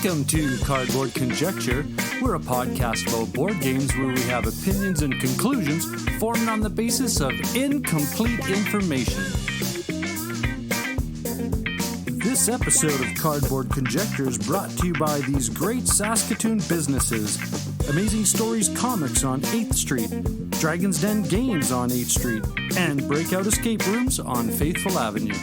Welcome to Cardboard Conjecture. We're a podcast about board games where we have opinions and conclusions formed on the basis of incomplete information. This episode of Cardboard Conjecture is brought to you by these great Saskatoon businesses: Amazing Stories Comics on 8th Street, Dragon's Den Games on 8th Street, and Breakout Escape Rooms on Faithful Avenue.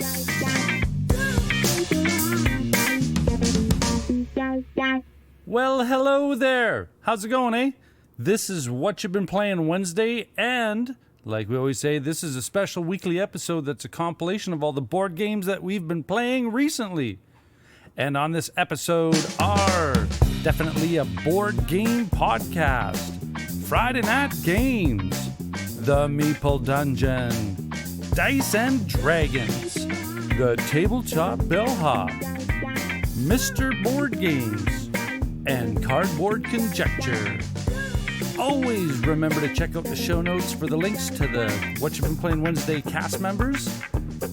Well, hello there. How's it going, eh? This is Whatcha Been Playing Wednesday, and like we always say, this is a special weekly episode that's a compilation of all the board games that we've been playing recently. And on this episode are definitely a board game podcast, Friday Night Games, the Meeple Dungeon, Dice and Dragons, the Tabletop Bellhop, Mr. Boardgames, and Cardboard Conjecture. Always remember to check out the show notes for the links to the Whatcha Been Playing Wednesday cast members.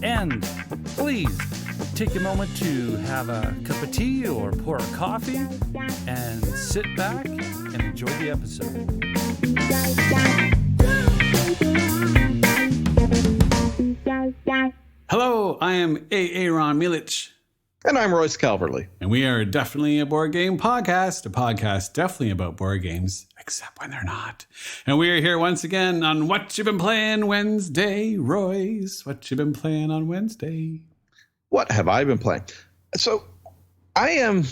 And please take a moment to have a cup of tea or pour a coffee and sit back and enjoy the episode. Hello, I am Aaron Milich. And I'm Royce Calverley. And we are definitely a board game podcast, a podcast definitely about board games, except when they're not. And we are here once again on What You Been Playing Wednesday. Royce, what you been playing on Wednesday? What have I been playing? So I am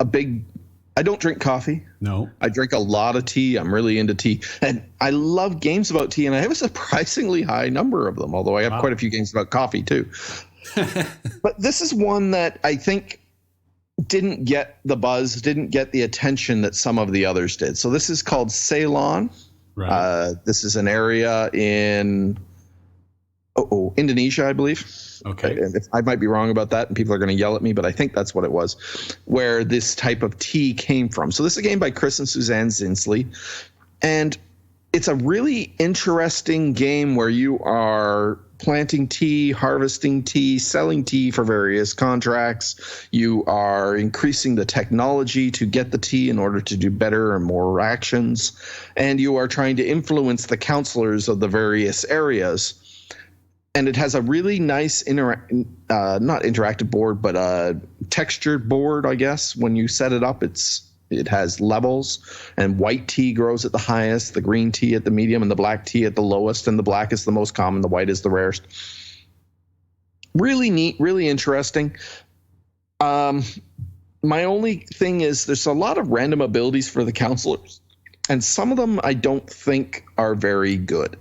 I don't drink coffee. No. I drink a lot of tea. I'm really into tea. And I love games about tea, and I have a surprisingly high number of them, although I have quite a few games about coffee too. But this is one that I think didn't get the buzz, didn't get the attention that some of the others did. So this is called Ceylon. Right. This is an area in Indonesia, I believe. Okay. I might be wrong about that, and people are going to yell at me, but I think that's what it was, where this type of tea came from. So this is a game by Chris and Suzanne Zinsley, and it's a really interesting game where you are planting tea, harvesting tea, selling tea for various contracts. You are increasing the technology to get the tea in order to do better and more actions. And you are trying to influence the counselors of the various areas. And it has a really nice, not interactive board, but a textured board, I guess. When you set it up, it has levels, and white tea grows at the highest, the green tea at the medium, and the black tea at the lowest, and the black is the most common, the white is the rarest. Really neat, really interesting. My only thing is there's a lot of random abilities for the counselors, and some of them I don't think are very good.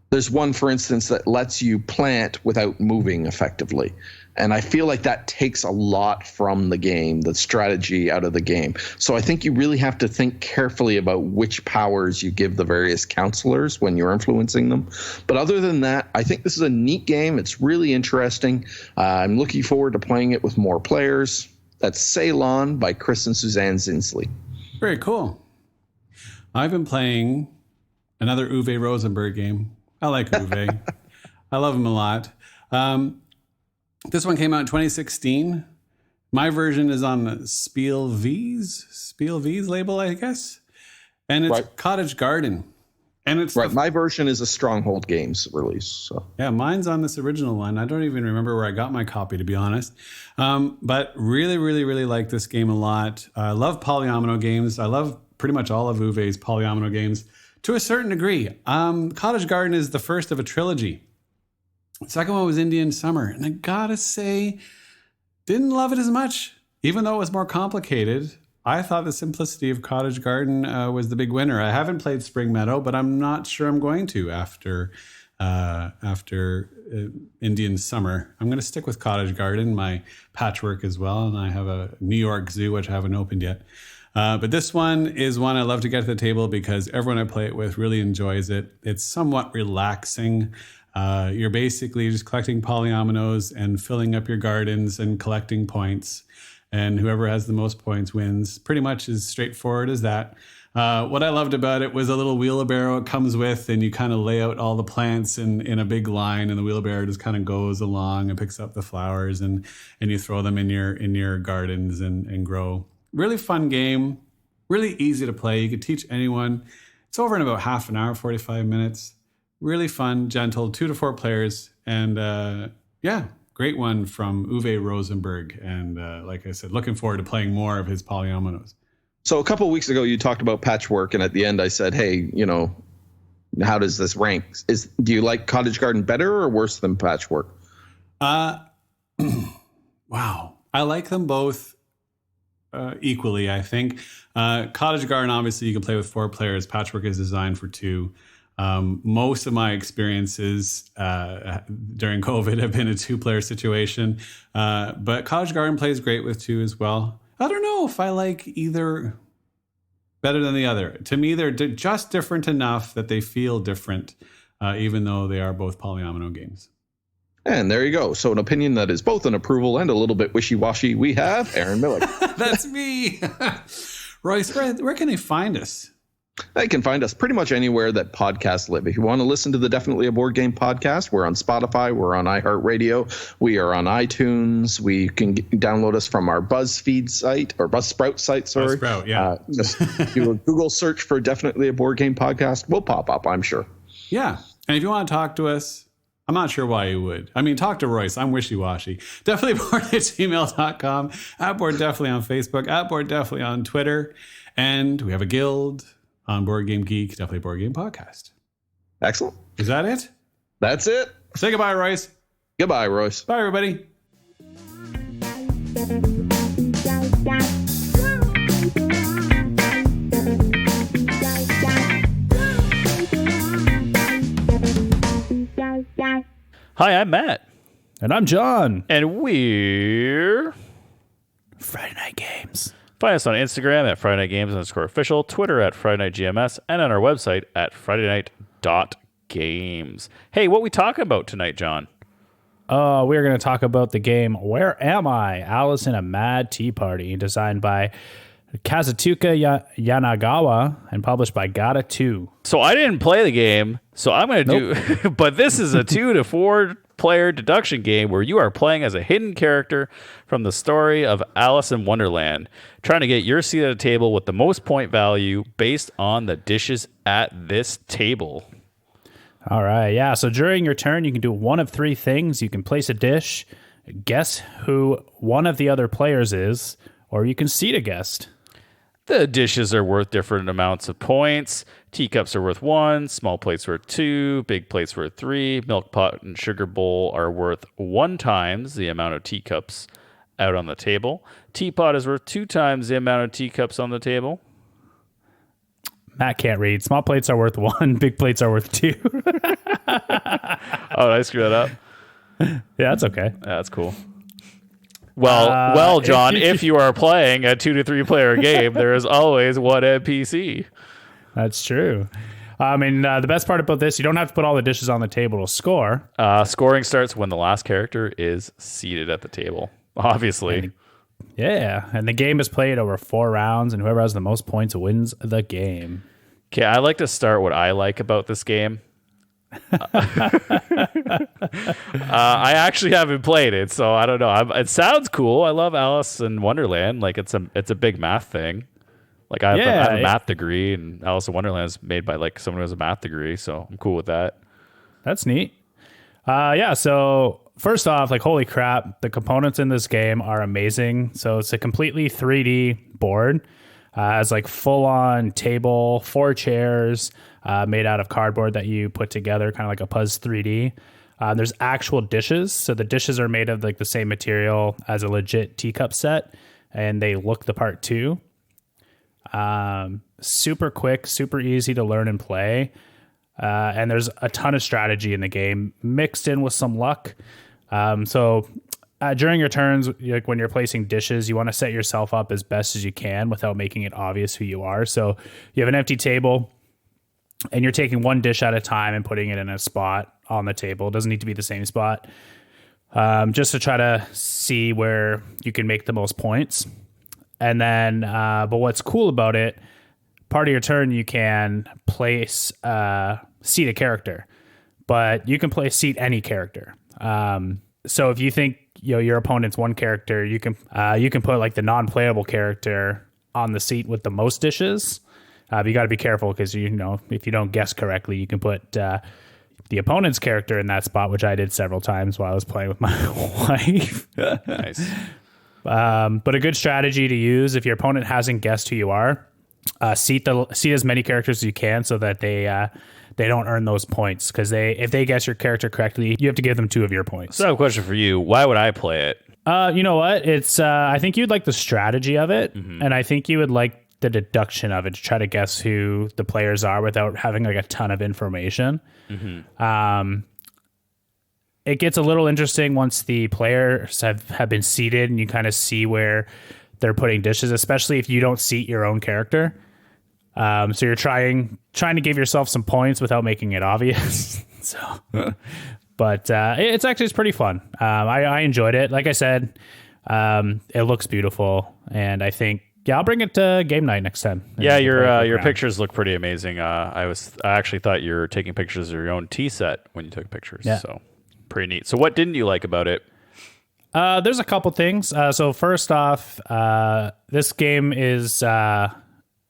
There's one, for instance, that lets you plant without moving effectively. And I feel like that takes a lot from the game, the strategy out of the game. So I think you really have to think carefully about which powers you give the various counselors when you're influencing them. But other than that, I think this is a neat game. It's really interesting. I'm looking forward to playing it with more players. That's Ceylon by Chris and Suzanne Zinsley. Very cool. I've been playing another Uwe Rosenberg game. I like Uwe. I love him a lot. This one came out in 2016. My version is on the Spiel V's label, I guess. And it's right. Cottage Garden. And it's right. My version is a Stronghold Games release. So yeah, mine's on this original one. I don't even remember where I got my copy, to be honest. But really, really, really like this game a lot. I love polyomino games. I love pretty much all of Uwe's polyomino games to a certain degree. Cottage Garden is the first of a trilogy. The second one was Indian Summer, and I gotta say, didn't love it as much. Even though it was more complicated, I thought the simplicity of Cottage Garden was the big winner. I haven't played Spring Meadow, but I'm not sure I'm going to after Indian Summer. I'm going to stick with Cottage Garden, my patchwork as well, and I have a New York Zoo, which I haven't opened yet. But this one is one I love to get to the table because everyone I play it with really enjoys it. It's somewhat relaxing. You're basically just collecting polyominoes and filling up your gardens and collecting points. And whoever has the most points wins. Pretty much as straightforward as that. What I loved about it was a little wheelbarrow it comes with, and you kind of lay out all the plants in a big line, and the wheelbarrow just kind of goes along and picks up the flowers, and you throw them in your gardens and grow. Really fun game. Really easy to play. You could teach anyone. It's over in about half an hour, 45 minutes. Really fun, gentle, 2 to 4 players. And great one from Uwe Rosenberg. And like I said, looking forward to playing more of his polyominoes. So a couple of weeks ago, you talked about patchwork, and at the end I said, hey, how does this rank? Do you like Cottage Garden better or worse than patchwork? Wow. I like them both equally, I think. Cottage Garden, obviously, you can play with 4 players. Patchwork is designed for 2. Most of my experiences during COVID have been a 2-player situation. But Cottage Garden plays great with 2 as well. I don't know if I like either better than the other. To me, they're just different enough that they feel different, even though they are both polyomino games. And there you go. So an opinion that is both an approval and a little bit wishy-washy. We have Aaron Miller. That's me. Royce, where can they find us? They can find us pretty much anywhere that podcasts live. If you want to listen to the Definitely a Board Game podcast, we're on Spotify, we're on iHeartRadio, we are on iTunes. We can download us from our BuzzFeed site, or Buzzsprout site, sorry. Buzzsprout, yeah. Just do a Google search for Definitely a Board Game podcast. We'll pop up, I'm sure. Yeah. And if you want to talk to us, I'm not sure why you would. I mean, talk to Royce. I'm wishy-washy. DefinitelyBoard@gmail.com, @BoardDefinitely on Facebook, @BoardDefinitely on Twitter. And we have a guild on Board Game Geek, Definitely Board Game Podcast. Excellent. Is that it? That's it. Say goodbye, Royce. Goodbye, Royce. Bye, everybody. Hi, I'm Matt. And I'm John. And we're Friday Night Games. Find us on Instagram at Friday Night Games _official, Twitter at Friday Night GMS, and on our website at FridayNight.games. Hey, what we talking about tonight, John? We're going to talk about the game Where Am I? Alice in a Mad Tea Party, designed by Kazutuka Yanagawa and published by Gata 2. So I didn't play the game, so I'm going to do... But this is a 2 to 4 player deduction game where you are playing as a hidden character from the story of Alice in Wonderland, trying to get your seat at a table with the most point value based on the dishes at this table. All right, yeah. So during your turn, you can do one of 3 things. You can place a dish, guess who one of the other players is, or you can seat a guest. The dishes are worth different amounts of points. Teacups are worth 1, small plates worth 2, big plates worth 3. Milk pot and sugar bowl are worth 1 times the amount of teacups out on the table. Teapot is worth 2 times the amount of teacups on the table. Matt can't read. Small plates are worth 1, big plates are worth 2. Oh, did I screw that up? Yeah, that's okay. Yeah, that's cool. Well, John, if you are playing a 2 to 3 player game, there is always one NPC. That's true. I mean, the best part about this, you don't have to put all the dishes on the table to score. Scoring starts when the last character is seated at the table, obviously. And the game is played over 4 rounds, and whoever has the most points wins the game. Okay, I like to start what I like about this game. I actually haven't played it, so I don't know. It sounds cool. I love Alice in Wonderland. Like it's a big math thing. Like I have a math degree, and Alice in Wonderland is made by like someone who has a math degree, so I'm cool with that. That's neat. So first off, like holy crap, the components in this game are amazing. So it's a completely 3D board. It's like full-on table, 4 chairs made out of cardboard that you put together, kind of like a Puzz 3D. There's actual dishes. So the dishes are made of like the same material as a legit teacup set, and they look the part too. Super quick, super easy to learn and play. And there's a ton of strategy in the game mixed in with some luck. During your turns, like when you're placing dishes, you want to set yourself up as best as you can without making it obvious who you are. So you have an empty table and you're taking one dish at a time and putting it in a spot on the table. It doesn't need to be the same spot. Just to try to see where you can make the most points. And then, but what's cool about it, part of your turn, you can place, seat a character, but you can seat any character. So if you think your opponent's one character, you can put like the non-playable character on the seat with the most dishes. But you got to be careful because, you know, if you don't guess correctly, you can put the opponent's character in that spot, which I did several times while I was playing with my wife. Nice. But a good strategy to use if your opponent hasn't guessed who you are, seat as many characters as you can so that they don't earn those points. Because if they guess your character correctly, you have to give them 2 of your points. So I have a question for you. Why would I play it? You know what? It's I think you'd like the strategy of it, and I think you would like the deduction of it to try to guess who the players are without having like a ton of information. It gets a little interesting once the players have been seated and you kind of see where they're putting dishes, especially if you don't seat your own character. So you're trying to give yourself some points without making it obvious. But it's pretty fun. I enjoyed it. Like I said, it looks beautiful, and I think I'll bring it to game night next time. Yeah, your pictures look pretty amazing. I actually thought you were taking pictures of your own tea set when you took pictures. Yeah. So pretty neat. So what didn't you like about it? There's a couple things. So first off, this game was a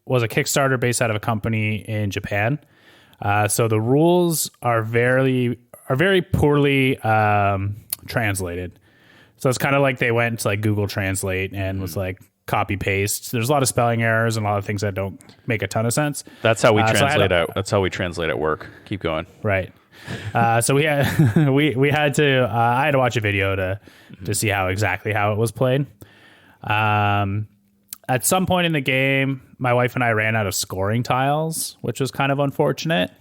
Kickstarter based out of a company in Japan. So the rules are very poorly translated. So it's kind of like they went to like Google Translate and was like copy paste. There's a lot of spelling errors and a lot of things that don't make a ton of sense. That's how we translate out. That's how we translate at work. Keep going. Right. So we had I had to watch a video to see how it was played. At some point in the game, my wife and I ran out of scoring tiles, which was kind of unfortunate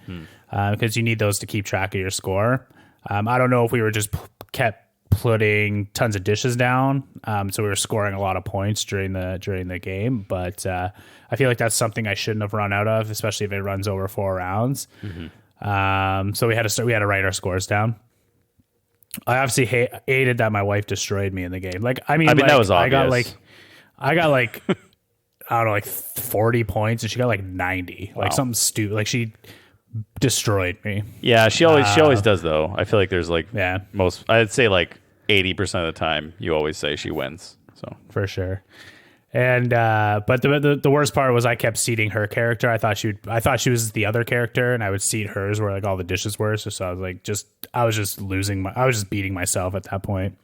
because you need those to keep track of your score. I don't know if we were just kept putting tons of dishes down, so we were scoring a lot of points during the game. But I feel like that's something I shouldn't have run out of, especially if it runs over 4 rounds. So we had to write our scores down. I obviously hated that my wife destroyed me in the game. I mean that was obvious. I got like I don't know, like 40 points, and she got like 90, like something stupid. Like she destroyed me. Yeah, she always does though. I feel like there's I'd say like 80% of the time you always say she wins. So for sure. And but the worst part was I kept seating her character. I thought she was the other character, and I would seat hers where like all the dishes were. So I was like I was just beating myself at that point.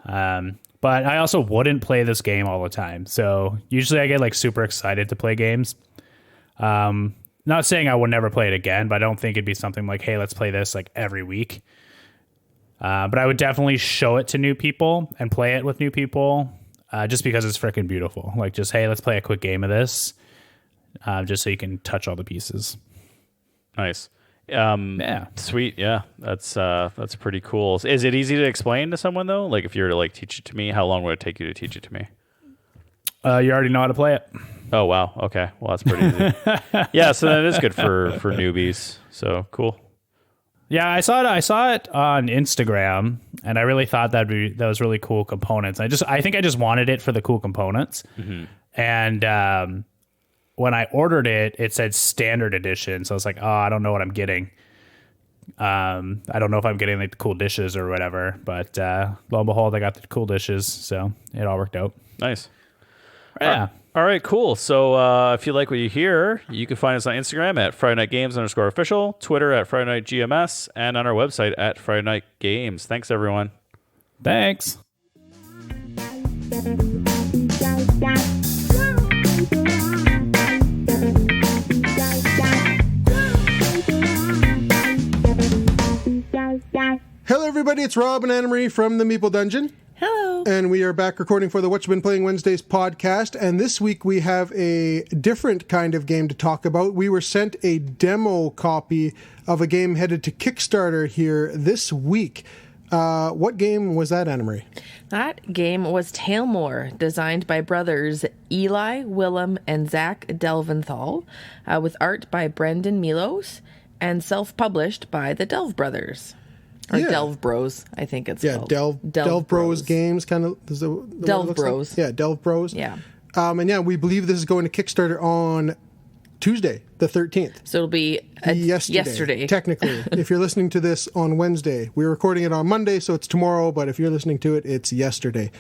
But I also wouldn't play this game all the time. So usually I get like super excited to play games. Not saying I would never play it again, but I don't think it'd be something like, hey, let's play this like every week. But I would definitely show it to new people and play it with new people, just because it's freaking beautiful. Like just, hey, let's play a quick game of this, just so you can touch all the pieces. Nice. Yeah. Sweet. Yeah. That's pretty cool. Is it easy to explain to someone though? Like if you were to like teach it to me, how long would it take you to teach it to me? You already know how to play it. Oh, wow. Okay. Well, that's pretty easy. Yeah. So that is good for newbies. So cool. Yeah. I saw it on Instagram, and I really thought that was really cool components. I think I just wanted it for the cool components. And, when I ordered it, it said standard edition. So I was like, oh, I don't know what I'm getting. I don't know if I'm getting like the cool dishes or whatever, but lo and behold, I got the cool dishes. So it all worked out. Nice. Yeah. All right, cool. So if you like what you hear, you can find us on Instagram at FridayNightGames_official, Twitter at FridayNightGMS, and on our website at Friday Night Games. Thanks, everyone. Thanks. Hello, everybody. It's Rob and Anna-Marie from the Meeple Dungeon. Hello. And we are back recording for the Whatcha Been Playing Wednesdays podcast. And this week we have a different kind of game to talk about. We were sent a demo copy of a game headed to Kickstarter here this week. What game was that, Anna-Marie? That game was Tailmore, designed by brothers Eli, Willem, and Zach Delventhal, with art by Brendan Milos, and self-published by the Delve Brothers. Or Delve Bros, I think it's called. Delve Bros Games, kind of. Delve Bros. Like? Yeah, Delve Bros. Yeah. And yeah, we believe this is going to Kickstarter on Tuesday, the 13th. So it'll be yesterday. Technically, if you're listening to this on Wednesday. We're recording it on Monday, so it's tomorrow, but if you're listening to it, it's yesterday.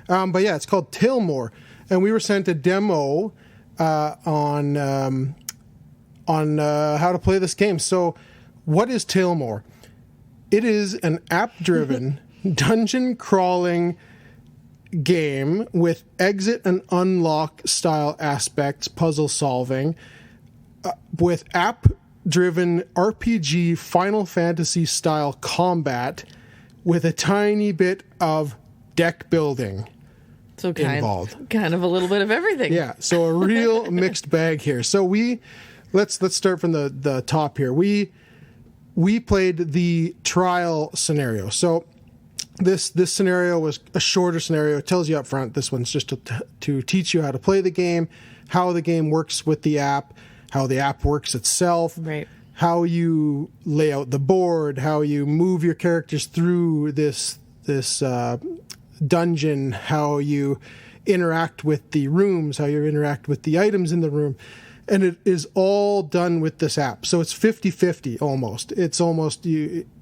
But yeah, it's called Tailmore. and we were sent a demo on how to play this game. So, what is Tailmore? It is an app-driven dungeon crawling game with exit and unlock style aspects, puzzle solving, with app-driven RPG Final Fantasy style combat, with a tiny bit of deck building. So involved. Kind of a little bit of everything. Yeah, so a real mixed bag here. So let's start from the top here. We played the trial scenario. So this scenario was a shorter scenario. It tells you up front. This one's just to teach you how to play the game, how the game works with the app, how the app works itself, right? How you lay out the board, how you move your characters through this dungeon, how you interact with the rooms, how you interact with the items in the room. And it is all done with this app. So it's 50-50 almost. It's almost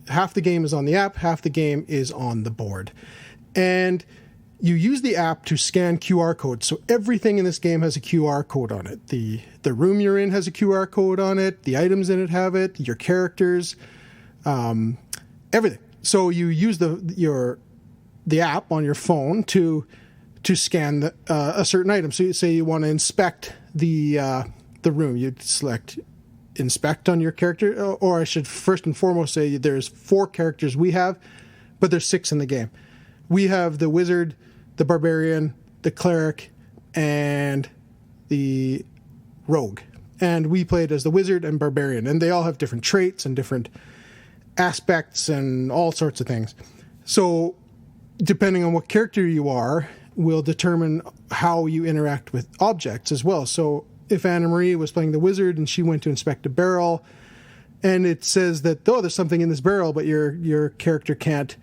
half the game is on the app, half the game is on the board. And you use the app to scan QR codes. So everything in this game has a QR code on it. The room you're in has a QR code on it. The items in it have it. Your characters, everything. So you use the app on your phone to scan a certain item. So you say you want to inspect the room. You'd select inspect on your character, or I should first and foremost say there's 4 characters we have, but there's 6 in the game. We have the wizard, the barbarian, the cleric, and the rogue. And we played as the wizard and barbarian, and they all have different traits and different aspects and all sorts of things. So depending on what character you are will determine how you interact with objects as well. So if Anna Marie was playing the wizard and she went to inspect a barrel, and it says that, there's something in this barrel, but your character can't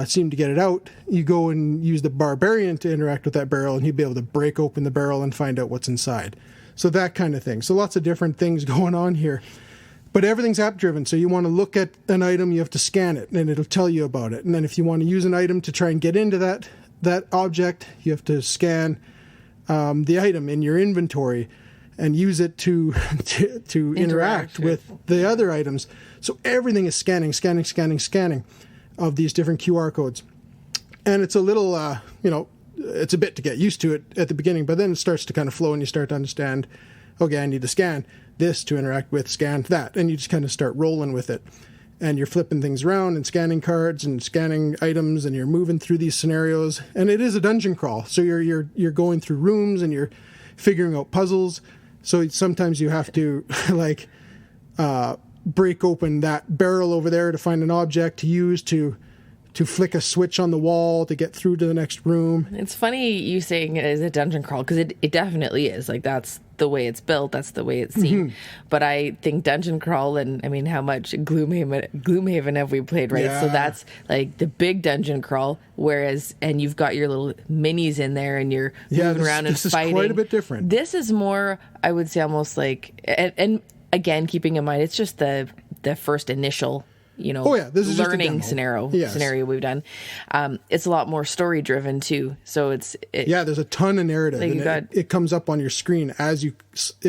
seem to get it out, you go and use the barbarian to interact with that barrel, and he'd be able to break open the barrel and find out what's inside. So that kind of thing. So lots of different things going on here. But everything's app-driven, so you want to look at an item, you have to scan it, and it'll tell you about it. And then if you want to use an item to try and get into that object, you have to scan the item in your inventory and use it to interact with the other items. So everything is scanning of these different QR codes. And it's a little, it's a bit to get used to it at the beginning, but then it starts to kind of flow and you start to understand, okay, I need to scan this to interact with, scan that. And you just kind of start rolling with it. And you're flipping things around and scanning cards and scanning items, and you're moving through these scenarios. And it is a dungeon crawl. So you're going through rooms and you're figuring out puzzles. So sometimes you have to break open that barrel over there to find an object to use to flick a switch on the wall to get through to the next room. It's funny you saying it is a dungeon crawl, because it definitely is. Like, that's the way it's built. That's the way it's seen. Mm-hmm. But I think dungeon crawl, and I mean, how much Gloomhaven have we played, right? Yeah. So that's like the big dungeon crawl, and you've got your little minis in there and you're moving around and fighting. This is quite a bit different. This is more, I would say, almost like, and again, keeping in mind, it's just the first initial this is learning scenario we've done. It's a lot more story driven too. So there's a ton of narrative, and it comes up on your screen as you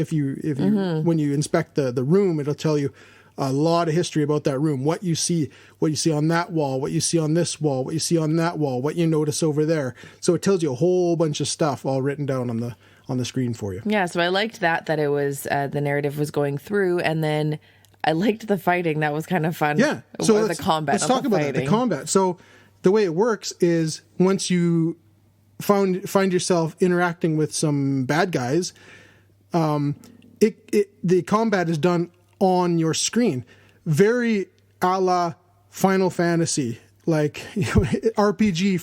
when you inspect the room. It'll tell you a lot of history about that room, what you see on that wall, what you see on this wall, what you see on that wall, what you notice over there. So it tells you a whole bunch of stuff all written down on the screen for you. Yeah. So I liked that it was the narrative was going through, and then I liked the fighting. That was kind of fun. Yeah. So the combat. Let's talk about that. The combat. So the way it works is once you find yourself interacting with some bad guys, the combat is done on your screen, very a la Final Fantasy, like RPG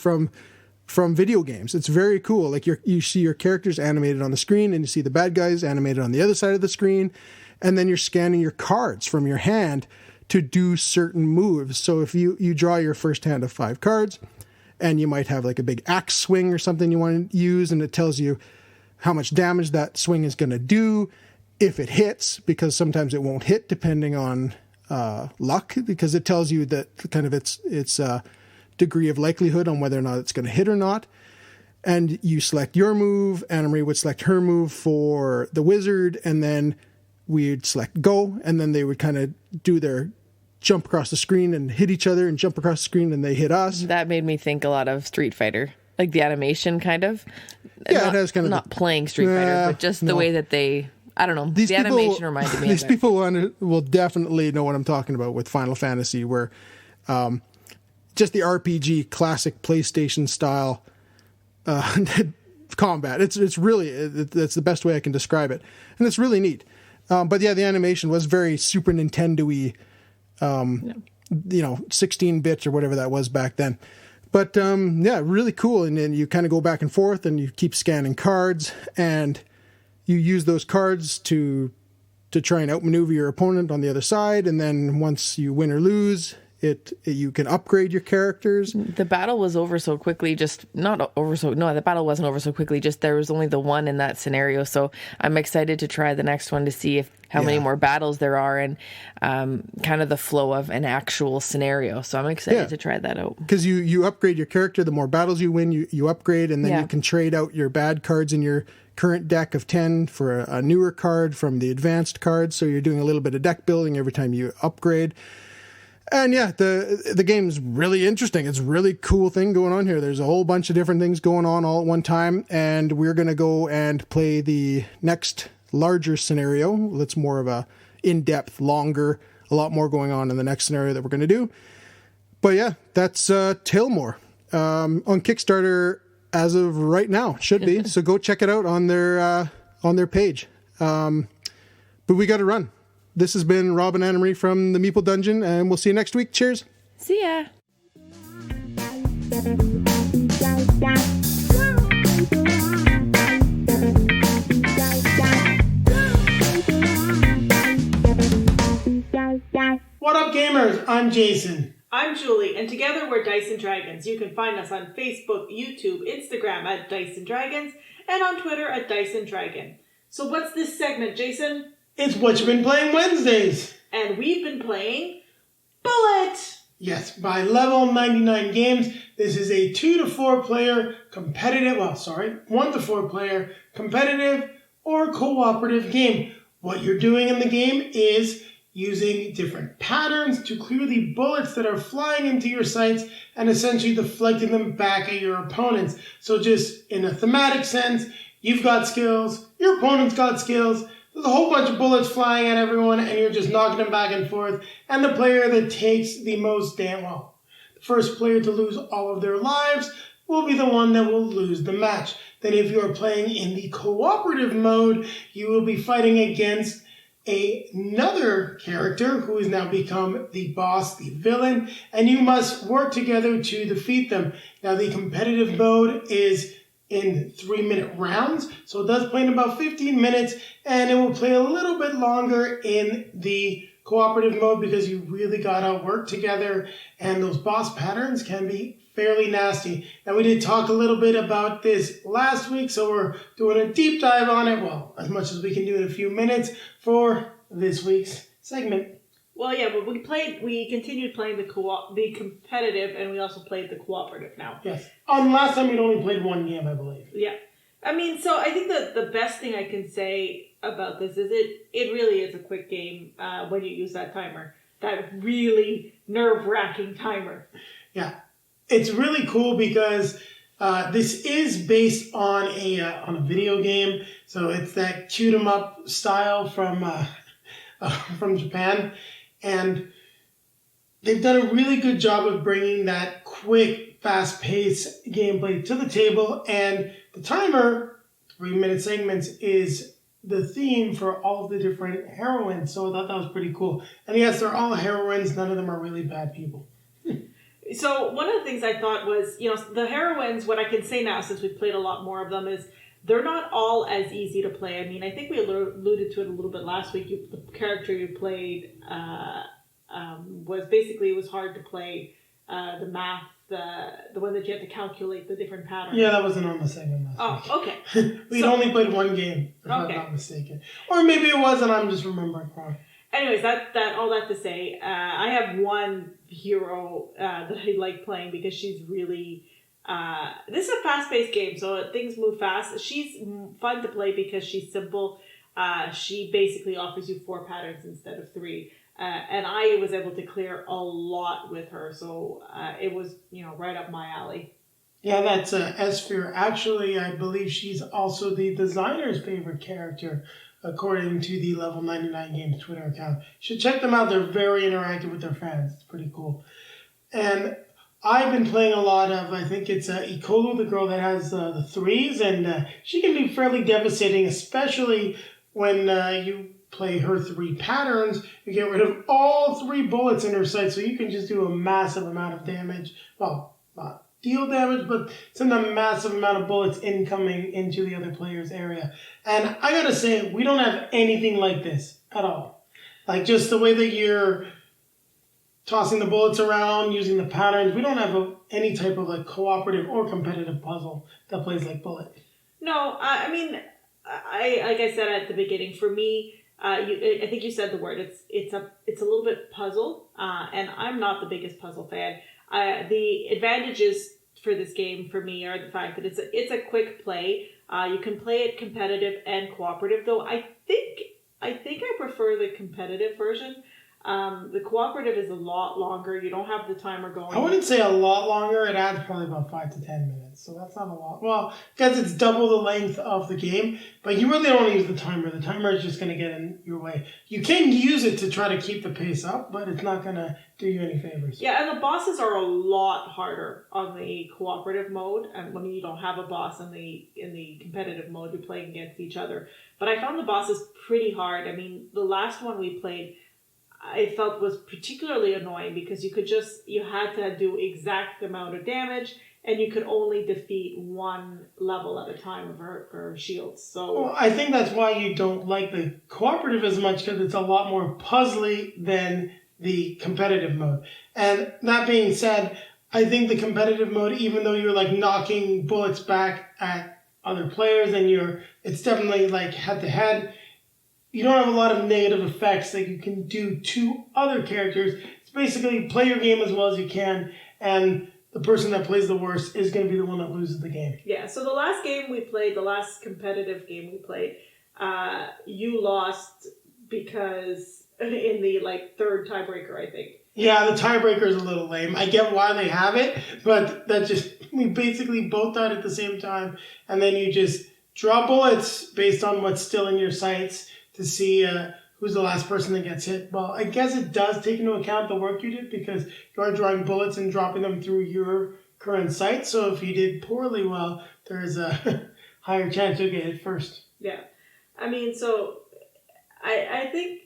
from video games. It's very cool. Like you see your characters animated on the screen, and you see the bad guys animated on the other side of the screen. And then you're scanning your cards from your hand to do certain moves. So if you draw your first hand of 5 cards, and you might have like a big axe swing or something you want to use, and it tells you how much damage that swing is going to do, if it hits, because sometimes it won't hit depending on luck, because it tells you that kind of its degree of likelihood on whether or not it's going to hit or not. and you select your move. Anna Marie would select her move for the wizard, and then we'd select go, and then they would kind of do their jump across the screen and hit each other and jump across the screen, and they hit us. That made me think a lot of Street Fighter, like the animation kind of. Yeah, it has kind of not playing Street Fighter, but just the way that they. I don't know. The animation reminded me these of it. people will definitely know what I'm talking about with Final Fantasy, where just the RPG classic PlayStation style combat. It's really that's the best way I can describe it, and it's really neat. But yeah, the animation was very Super Nintendo-y, 16-bit or whatever that was back then. But yeah, really cool. And then you kind of go back and forth, and you keep scanning cards, and you use those cards to try and outmaneuver your opponent on the other side. And then once you win or lose, you can upgrade your characters. The battle was over so quickly, the battle wasn't over so quickly, just there was only the one in that scenario. So I'm excited to try the next one to see how many more battles there are, and kind of the flow of an actual scenario. So I'm excited to try that out. Because you upgrade your character, the more battles you win, you upgrade, and then you can trade out your bad cards in your current deck of 10 for a newer card from the advanced cards. So you're doing a little bit of deck building every time you upgrade. And yeah, the game's really interesting. It's a really cool thing going on here. There's a whole bunch of different things going on all at one time, and we're going to go and play the next larger scenario. That's more of a in-depth, longer, a lot more going on in the next scenario that we're going to do. But yeah, that's Tailmore on Kickstarter as of right now. Should be. So go check it out on their page. But we got to run. This has been Rob and Anna Marie from the Meeple Dungeon, and we'll see you next week. Cheers. See ya. What up, gamers? I'm Jayson. I'm Julie, and together we're Dice and Dragons. You can find us on Facebook, YouTube, Instagram at Dice and Dragons, and on Twitter at Dice and Dragon. So what's this segment, Jayson? It's Whatcha Been Playing Wednesdays. And we've been playing Bullet! Yes, by Level 99 Games. This is a 2 to 4 player competitive, 1 to 4 player competitive or cooperative game. What you're doing in the game is using different patterns to clear the bullets that are flying into your sights and essentially deflecting them back at your opponents. So just in a thematic sense, you've got skills, your opponent's got skills, there's a whole bunch of bullets flying at everyone, and you're just knocking them back and forth. And the player that takes the most the first player to lose all of their lives will be the one that will lose the match. Then if you're playing in the cooperative mode, you will be fighting against another character who has now become the boss, the villain, and you must work together to defeat them. Now the competitive mode is in 3-minute rounds, so it does play in about 15 minutes, and it will play a little bit longer in the cooperative mode because you really gotta work together, and those boss patterns can be fairly nasty. Now we did talk a little bit about this last week, so we're doing a deep dive on it, well, as much as we can do in a few minutes for this week's segment. Well, yeah, but we continued playing the competitive, and we also played the cooperative now. Yes. Last time we'd only played one game, I believe. Yeah. I mean, so I think that the best thing I can say about this is it really is a quick game when you use that timer. That really nerve-wracking timer. Yeah. It's really cool because this is based on a video game. So it's that shoot 'em up style from Japan. And they've done a really good job of bringing that quick, fast-paced gameplay to the table. And the timer, 3-minute segments, is the theme for all of the different heroines. So I thought that was pretty cool. And yes, they're all heroines. None of them are really bad people. So one of the things I thought was, the heroines, what I can say now since we've played a lot more of them is they're not all as easy to play. I mean, I think we alluded to it a little bit last week. The character you played was hard to play. The math, the one that you had to calculate the different patterns. Yeah, that wasn't on the segment last week. Oh, okay. We'd only played one game, if I'm not mistaken. Or maybe it was and I'm just remembering wrong. Anyways, all that to say, I have one hero that I like playing because she's really This is a fast-paced game, so things move fast. She's fun to play because she's simple. She basically offers you 4 patterns instead of 3. And I was able to clear a lot with her, so it was, right up my alley. Yeah, that's Esphere. Actually, I believe she's also the designer's favorite character, according to the Level 99 Games Twitter account. You should check them out. They're very interactive with their fans. It's pretty cool. And I've been playing a lot of, I think it's Ikolu, the girl that has the 3s, and she can be fairly devastating, especially when you play her 3 patterns. You get rid of all 3 bullets in her sight, so you can just do a massive amount of damage. Well, not deal damage, but send a massive amount of bullets incoming into the other player's area. And I gotta say, we don't have anything like this at all. Like, just the way that you're tossing the bullets around, using the patterns, we don't have any type of like cooperative or competitive puzzle that plays like Bullet. No, I mean, like I said at the beginning, for me, I think you said the word. It's a little bit puzzle, and I'm not the biggest puzzle fan. The advantages for this game for me are the fact that it's a quick play. You can play it competitive and cooperative, though I think I prefer the competitive version. The cooperative is a lot longer. You don't have the timer going. I wouldn't say a lot longer. It adds probably about 5 to 10 minutes, so that's not a lot. Well, because it's double the length of the game, but you really don't use the timer. The timer is just going to get in your way. You can use it to try to keep the pace up, but it's not going to do you any favors. Yeah, and the bosses are a lot harder on the cooperative mode, and when you don't have a boss in the competitive mode, you're playing against each other. But I found the bosses pretty hard. I mean, the last one we played, I felt was particularly annoying because you had to do exact amount of damage, and you could only defeat one level at a time of her shields. So well, I think that's why you don't like the cooperative as much, because it's a lot more puzzly than the competitive mode. And that being said, I think the competitive mode, even though you're like knocking bullets back at other players and it's definitely like head to head, you don't have a lot of negative effects that you can do to other characters. It's basically play your game as well as you can, and the person that plays the worst is going to be the one that loses the game. Yeah, so the last competitive game we played, you lost because in the third tiebreaker, I think. Yeah, the tiebreaker is a little lame. I get why they have it, but we basically both died at the same time, and then you just draw bullets based on what's still in your sights to see who's the last person that gets hit. Well, I guess it does take into account the work you did, because you are drawing bullets and dropping them through your current sight. So if you did poorly, well, there's a higher chance you'll get hit first. Yeah. I mean, so I think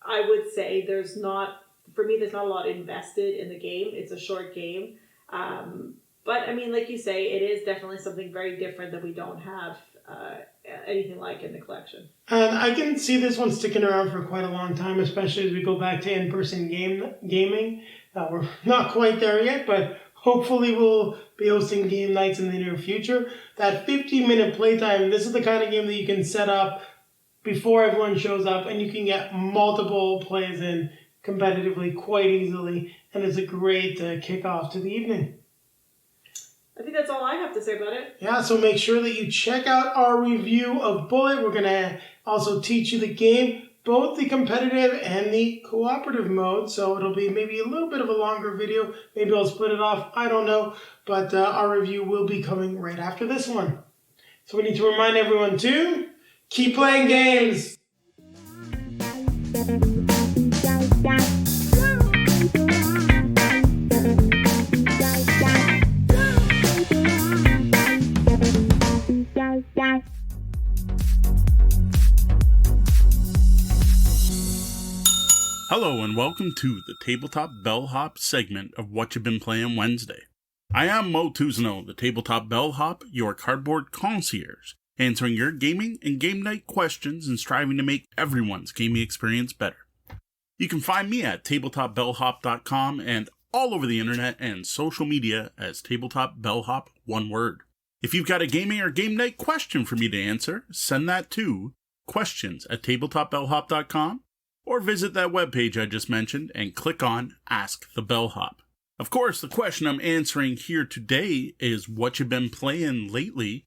I would say there's not a lot invested in the game. It's a short game. But I mean, like you say, it is definitely something very different that we don't have anything like in the collection. And I can see this one sticking around for quite a long time, especially as we go back to in-person gaming. We're not quite there yet, but hopefully we'll be hosting game nights in the near future. That 15-minute playtime, this is the kind of game that you can set up before everyone shows up, and you can get multiple plays in competitively quite easily, and it's a great kickoff to the evening. I think that's all I have to say about it. Yeah, so make sure that you check out our review of Bullet. We're going to also teach you the game, both the competitive and the cooperative mode. So it'll be maybe a little bit of a longer video. Maybe I'll split it off. I don't know. But our review will be coming right after this one. So we need to remind everyone to keep playing games. Hello and welcome to the Tabletop Bellhop segment of Whatcha Been Playing Wednesday. I am Moe T, the Tabletop Bellhop, your cardboard concierge, answering your gaming and game night questions and striving to make everyone's gaming experience better. You can find me at tabletopbellhop.com and all over the internet and social media as Tabletop Bellhop, one word. If you've got a gaming or game night question for me to answer, send that to questions@tabletopbellhop.com or visit that webpage I just mentioned and click on Ask the Bellhop. Of course, the question I'm answering here today is what you've been playing lately,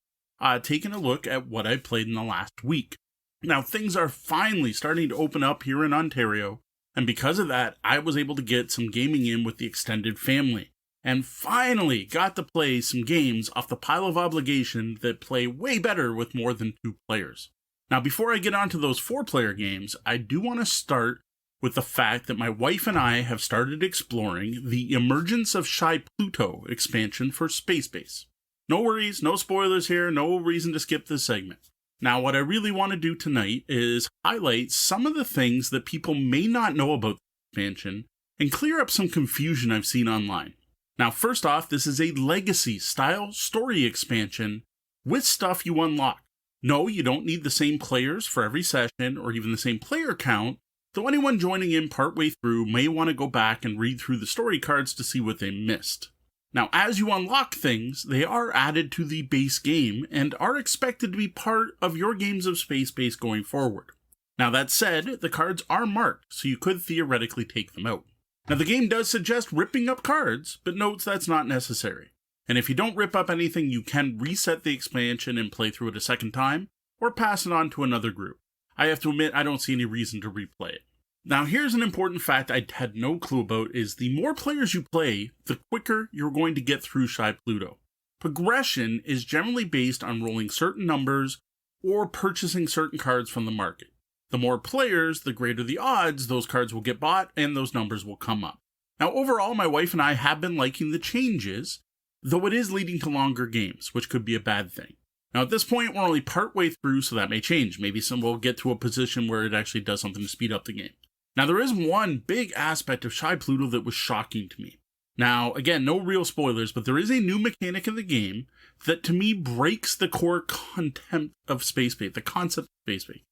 taking a look at what I played in the last week. Now, things are finally starting to open up here in Ontario, and because of that, I was able to get some gaming in with the extended family, and finally got to play some games off the pile of obligation that play way better with more than 2 players. Now, before I get onto those 4-player games, I do want to start with the fact that my wife and I have started exploring the Emergence of Shy Pluto expansion for Space Base. No worries, no spoilers here, no reason to skip this segment. Now, what I really want to do tonight is highlight some of the things that people may not know about the expansion and clear up some confusion I've seen online. Now, first off, this is a legacy-style story expansion with stuff you unlock. No, you don't need the same players for every session or even the same player count, though anyone joining in partway through may want to go back and read through the story cards to see what they missed. Now, as you unlock things, they are added to the base game and are expected to be part of your games of Space Base going forward. Now, that said, the cards are marked, so you could theoretically take them out. Now, the game does suggest ripping up cards, but notes that's not necessary. And if you don't rip up anything, you can reset the expansion and play through it a second time, or pass it on to another group. I have to admit, I don't see any reason to replay it. Now, here's an important fact I had no clue about, is the more players you play, the quicker you're going to get through Shy Pluto. Progression is generally based on rolling certain numbers or purchasing certain cards from the market. The more players, the greater the odds those cards will get bought and those numbers will come up. Now, overall, my wife and I have been liking the changes, though it is leading to longer games, which could be a bad thing. Now, at this point, we're only partway through, so that may change. Maybe we'll get to a position where it actually does something to speed up the game. Now, there is one big aspect of Shy Pluto that was shocking to me. Now, again, no real spoilers, but there is a new mechanic in the game that, to me, breaks the core concept of Space Base, the concept of Space Base.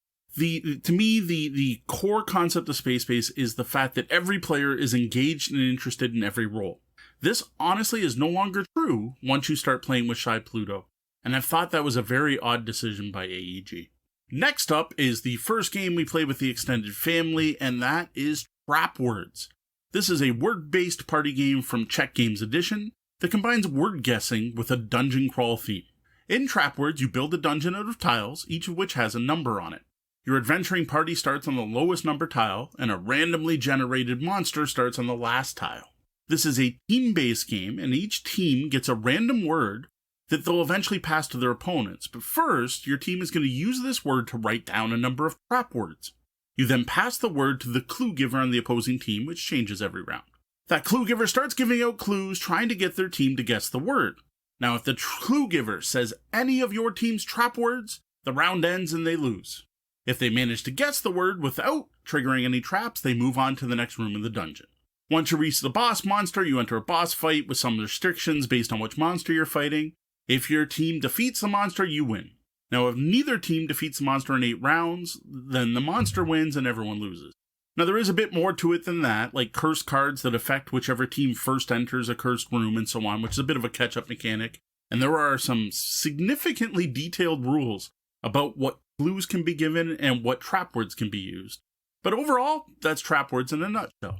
To me, the core concept of Space Base is the fact that every player is engaged and interested in every role. This, honestly, is no longer true once you start playing with Shy Pluto, and I've thought that was a very odd decision by AEG. Next up is the first game we play with the extended family, and that is Trap Words. This is a word-based party game from Czech Games Edition that combines word guessing with a dungeon crawl theme. In Trap Words, you build a dungeon out of tiles, each of which has a number on it. Your adventuring party starts on the lowest number tile, and a randomly generated monster starts on the last tile. This is a team-based game, and each team gets a random word that they'll eventually pass to their opponents. But first, your team is going to use this word to write down a number of trap words. You then pass the word to the clue giver on the opposing team, which changes every round. That clue giver starts giving out clues, trying to get their team to guess the word. Now, if the clue giver says any of your team's trap words, the round ends and they lose. If they manage to guess the word without triggering any traps, they move on to the next room in the dungeon. Once you reach the boss monster, you enter a boss fight with some restrictions based on which monster you're fighting. If your team defeats the monster, you win. Now, if neither team defeats the monster in 8 rounds, then the monster wins and everyone loses. Now, there is a bit more to it than that, like cursed cards that affect whichever team first enters a cursed room and so on, which is a bit of a catch-up mechanic. And there are some significantly detailed rules about what clues can be given and what trap words can be used. But overall, that's Trap Words in a nutshell.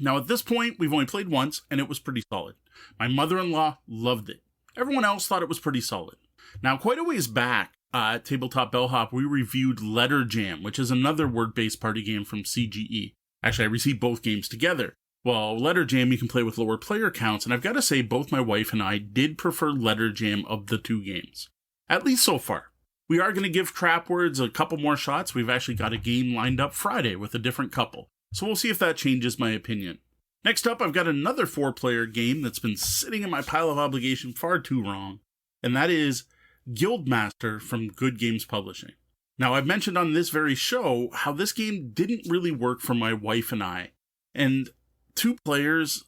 Now, at this point, we've only played once, and it was pretty solid. My mother-in-law loved it. Everyone else thought it was pretty solid. Now, quite a ways back at Tabletop Bellhop, we reviewed Letter Jam, which is another word-based party game from CGE. Actually, I received both games together. Well, Letter Jam you can play with lower player counts, and I've got to say both my wife and I did prefer Letter Jam of the 2 games. At least so far. We are going to give Trap Words a couple more shots. We've actually got a game lined up Friday with a different couple. So we'll see if that changes my opinion. Next up, I've got another 4-player game that's been sitting in my pile of obligation far too long, and that is Guildmaster from Good Games Publishing. Now, I've mentioned on this very show how this game didn't really work for my wife and I, and 2 players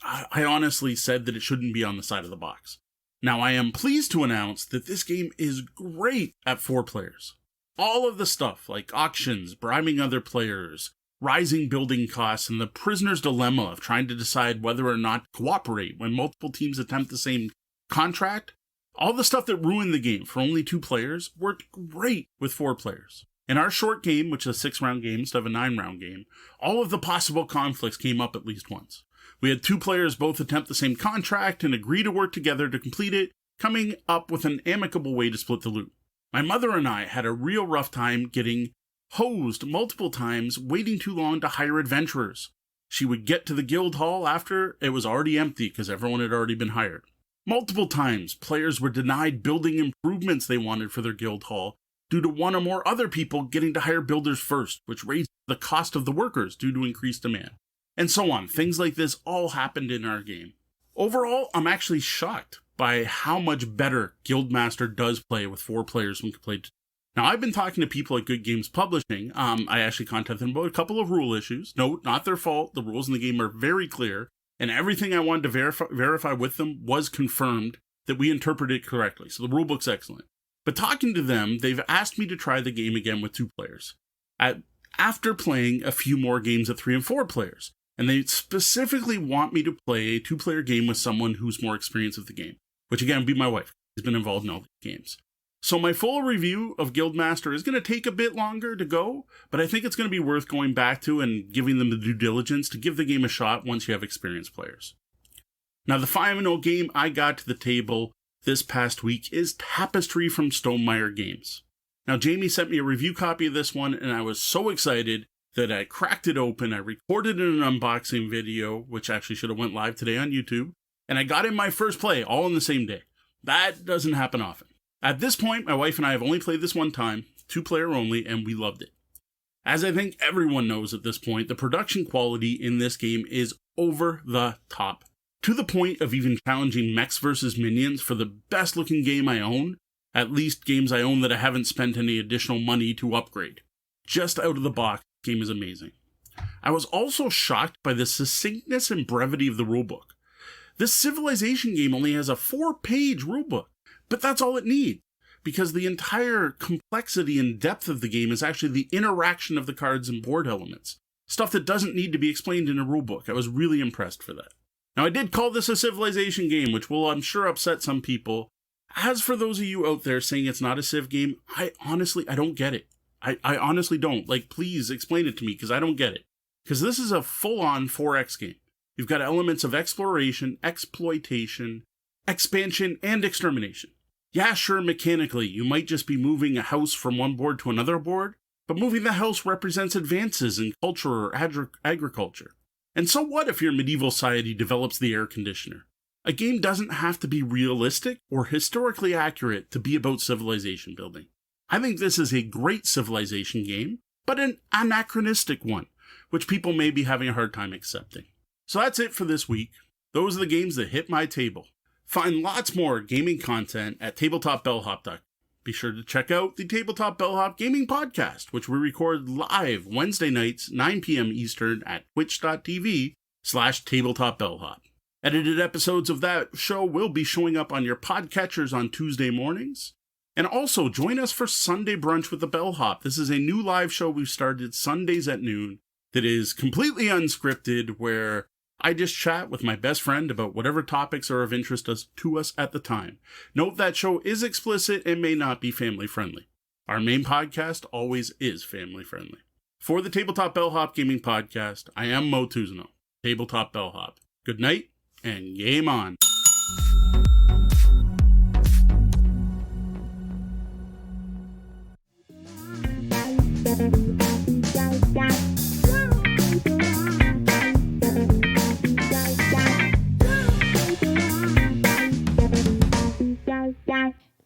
I honestly said that it shouldn't be on the side of the box. Now, I am pleased to announce that this game is great at 4 players. All of the stuff like auctions, bribing other players, rising building costs, and the prisoner's dilemma of trying to decide whether or not to cooperate when multiple teams attempt the same contract, all the stuff that ruined the game for only 2 players worked great with 4 players. In our short game, which is a 6-round game instead of a 9-round game, all of the possible conflicts came up at least once. We had 2 players both attempt the same contract and agree to work together to complete it, coming up with an amicable way to split the loot. My mother and I had a real rough time getting hosed multiple times, waiting too long to hire adventurers. She would get to the guild hall after it was already empty because everyone had already been hired. Multiple times, players were denied building improvements they wanted for their guild hall due to one or more other people getting to hire builders first, which raised the cost of the workers due to increased demand. And so on. Things like this all happened in our game. Overall, I'm actually shocked by how much better Guildmaster does play with 4 players when played. Now, I've been talking to people at Good Games Publishing. I actually contacted them about a couple of rule issues. No, not their fault. The rules in the game are very clear, and everything I wanted to verify with them was confirmed that we interpreted it correctly. So the rulebook's excellent. But talking to them, they've asked me to try the game again with 2 players. After playing a few more games at 3 and 4 players. And they specifically want me to play a 2-player game with someone who's more experienced with the game, which again would be my wife. She's been involved in all the games. So my full review of Guildmaster is going to take a bit longer to go, but I think it's going to be worth going back to and giving them the due diligence to give the game a shot once you have experienced players. Now, the final game I got to the table this past week is Tapestry from Stonemaier Games. Now, Jamie sent me a review copy of this one, and I was so excited that I cracked it open. I recorded an unboxing video, which actually should have went live today on YouTube, and I got in my first play all in the same day. That doesn't happen often. At this point, my wife and I have only played this one time, 2-player only, and we loved it. As I think everyone knows at this point, the production quality in this game is over the top, to the point of even challenging Mechs vs. Minions for the best looking game I own, at least games I own that I haven't spent any additional money to upgrade. Just out of the box, the game is amazing. I was also shocked by the succinctness and brevity of the rulebook. This Civilization game only has a 4-page rulebook, but that's all it needs, because the entire complexity and depth of the game is actually the interaction of the cards and board elements, stuff that doesn't need to be explained in a rulebook. I was really impressed for that. Now, I did call this a Civilization game, which will, I'm sure, upset some people. As for those of you out there saying it's not a Civ game, I don't get it. I honestly don't. Like, please explain it to me, because I don't get it. Because this is a full-on 4X game. You've got elements of exploration, exploitation, expansion, and extermination. Yeah, sure, mechanically, you might just be moving a house from one board to another board, but moving the house represents advances in culture or agriculture. And so what if your medieval society develops the air conditioner? A game doesn't have to be realistic or historically accurate to be about civilization building. I think this is a great civilization game, but an anachronistic one, which people may be having a hard time accepting. So that's it for this week. Those are the games that hit my table. Find lots more gaming content at tabletopbellhop.com. Be sure to check out the Tabletop Bellhop Gaming Podcast, which we record live Wednesday nights, 9 p.m. Eastern at twitch.tv/tabletopbellhop. Edited episodes of that show will be showing up on your podcatchers on Tuesday mornings. And also, join us for Sunday Brunch with the Bellhop. This is a new live show we've started Sundays at noon that is completely unscripted, where I just chat with my best friend about whatever topics are of interest to us at the time. Note that show is explicit and may not be family friendly. Our main podcast always is family friendly. For the Tabletop Bellhop Gaming Podcast, I am Moe T, Tabletop Bellhop. Good night and game on.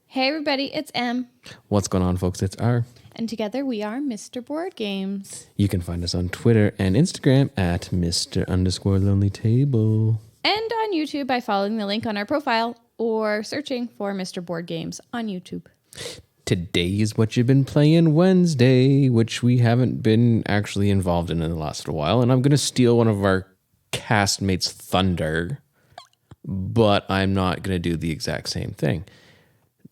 Hey everybody, it's Em. What's going on, folks? It's R. And together we are Mr. Board Games. You can find us on Twitter and Instagram at Mr_LonelyTable. And on YouTube by following the link on our profile or searching for Mr. Board Games on YouTube. Today is What You've Been Playing Wednesday, which we haven't been actually involved in the last while. And I'm going to steal one of our castmates' thunder, but I'm not going to do the exact same thing.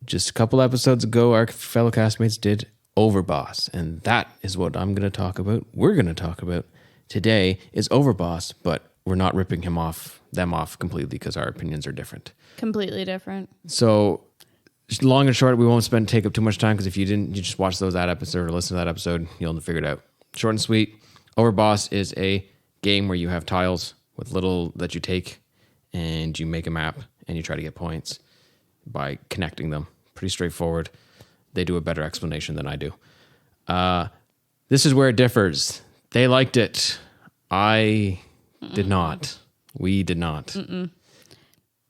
Just a couple episodes ago, our fellow castmates did Overboss, and that is what I'm going to talk about. We're going to talk about today is Overboss, but we're not ripping them off completely because our opinions are different. Completely different. So, long and short, we won't take up too much time, because if you just watch that episode or listen to that episode, you'll figure it out. Short and sweet, Overboss is a game where you have tiles with little that you take and you make a map and you try to get points by connecting them. Pretty straightforward. They do a better explanation than I do. This is where it differs. They liked it. I did not. We did not.